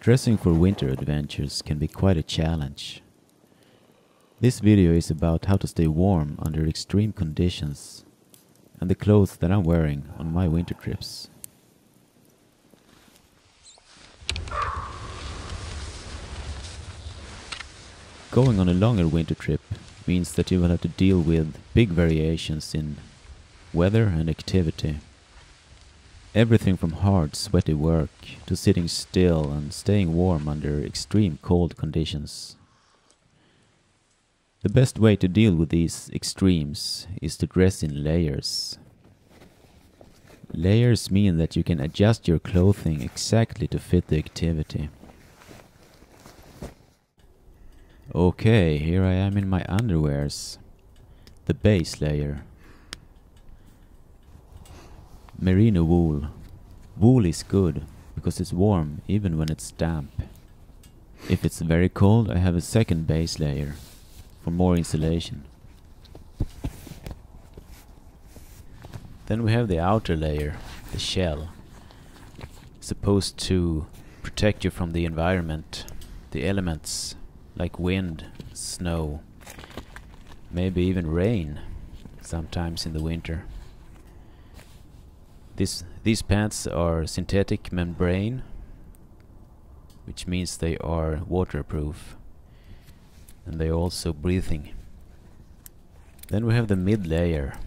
Dressing for winter adventures can be quite a challenge. This video is about how to stay warm under extreme conditions and the clothes that I'm wearing on my winter trips. Going on a longer winter trip means that you will have to deal with big variations in weather and activity. Everything from hard, sweaty work to sitting still and staying warm under extreme cold conditions. The best way to deal with these extremes is to dress in layers. Layers mean that you can adjust your clothing exactly to fit the activity. Okay, here I am in my underwears. The base layer. Merino wool. Wool is good because it's warm even when it's damp. If it's very cold, I have a second base layer for more insulation. Then we have the outer layer, the shell. Supposed to protect you from the environment, the elements like wind, snow, maybe even rain sometimes in the winter. These pants are synthetic membrane, which means they are waterproof and they are also breathing. Then we have the mid layer,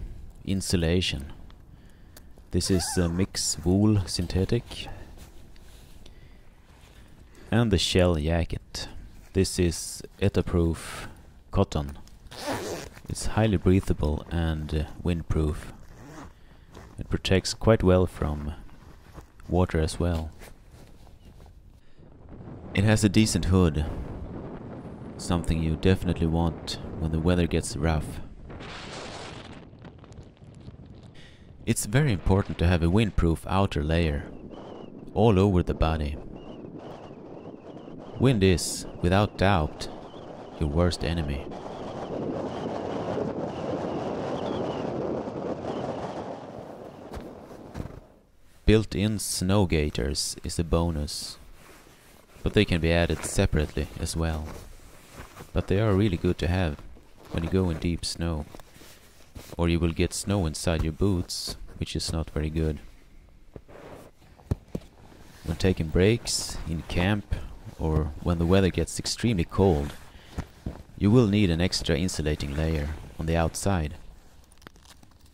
insulation. This is a mix wool synthetic. And the shell jacket. This is ETAProof cotton. It's highly breathable and windproof. It protects quite well from water as well. It has a decent hood. Something you definitely want when the weather gets rough. It's very important to have a windproof outer layer all over the body. Wind is, without doubt, your worst enemy. Built-in snow gaiters is a bonus, but they can be added separately as well. But they are really good to have when you go in deep snow, or you will get snow inside your boots, which is not very good. When taking breaks, in camp, or when the weather gets extremely cold, you will need an extra insulating layer on the outside.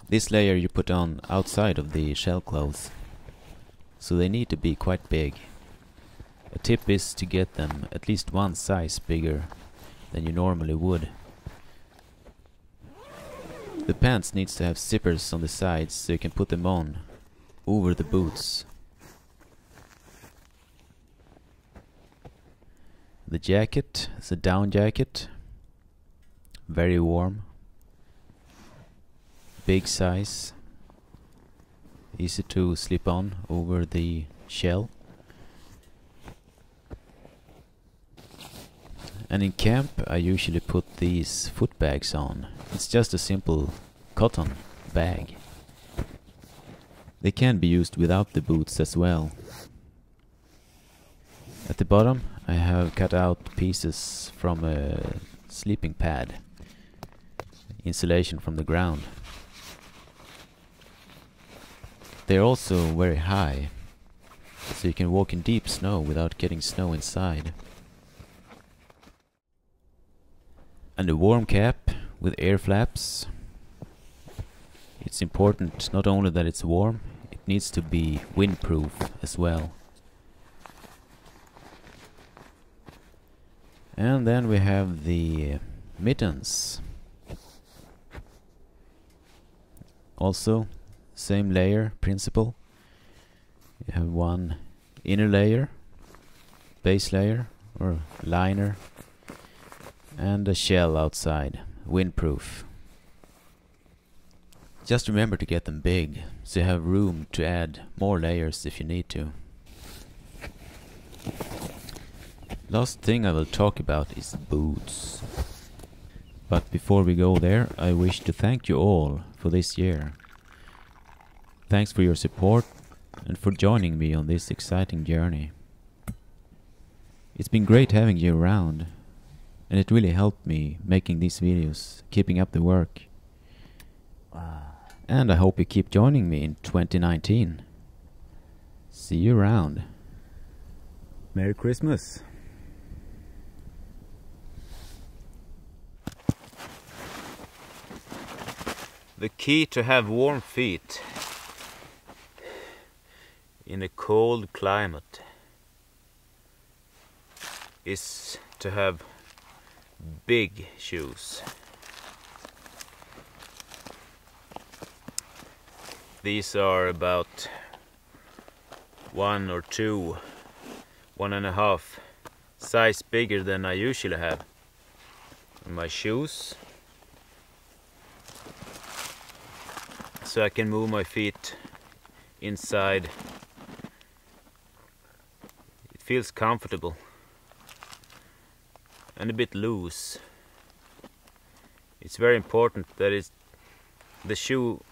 This layer you put on outside of the shell clothes, so they need to be quite big. A tip is to get them at least one size bigger than you normally would. The pants needs to have zippers on the sides so you can put them on over the boots. The jacket is a down jacket, very warm, big size, easy to slip on over the shell. And in camp I usually put these foot bags on. It's just a simple cotton bag. They can be used without the boots as well. At the bottom I have cut out pieces from a sleeping pad. Insulation from the ground. They're also very high, so you can walk in deep snow without getting snow inside. And a warm cap with air flaps. It's important not only that it's warm, it needs to be windproof as well. And then we have the mittens. Also, same layer principle. You have one inner layer, base layer or liner, and a shell outside, windproof. Just remember to get them big, so you have room to add more layers if you need to. Last thing I will talk about is boots. But before we go there, I wish to thank you all for this year. Thanks for your support and for joining me on this exciting journey. It's been great having you around, and it really helped me making these videos, keeping up the work. And I hope you keep joining me in 2019. See you around. Merry Christmas. The key to have warm feet in a cold climate is to have big shoes. These are about 1 or 2, 1.5 size bigger than I usually have in my shoes, so I can move my feet inside. It feels comfortable and a bit loose. It's very important that the shoe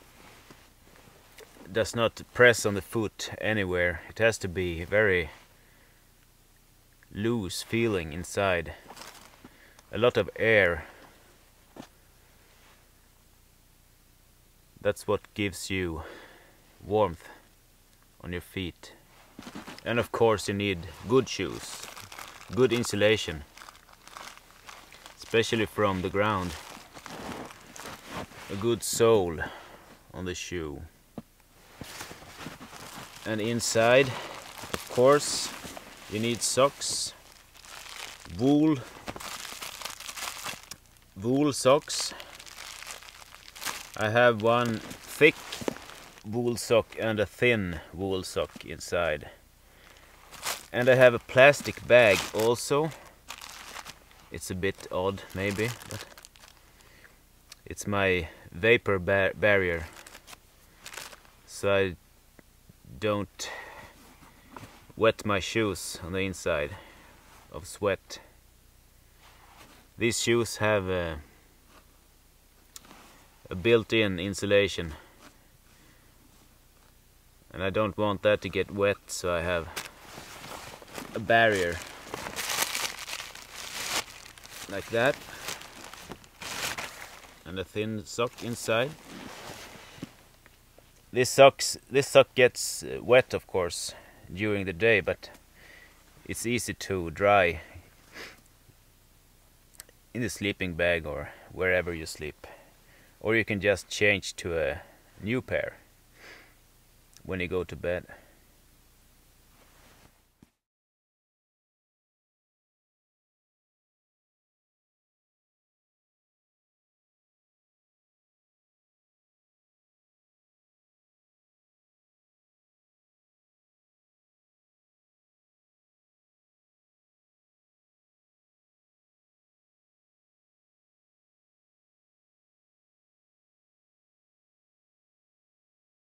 does not press on the foot anywhere. It has to be very loose feeling inside. A lot of air. That's what gives you warmth on your feet. And of course you need good shoes, good insulation, especially from the ground. A good sole on the shoe. And inside, of course, you need socks, wool socks. I have one thick wool sock and a thin wool sock inside. And I have a plastic bag also. It's a bit odd maybe, but it's my vapor barrier, so I don't wet my shoes on the inside of sweat. These shoes have a built-in insulation, and I don't want that to get wet, so I have a barrier like that and a thin sock inside. This sock gets wet, of course, during the day, but it's easy to dry in the sleeping bag or wherever you sleep. Or you can just change to a new pair when you go to bed.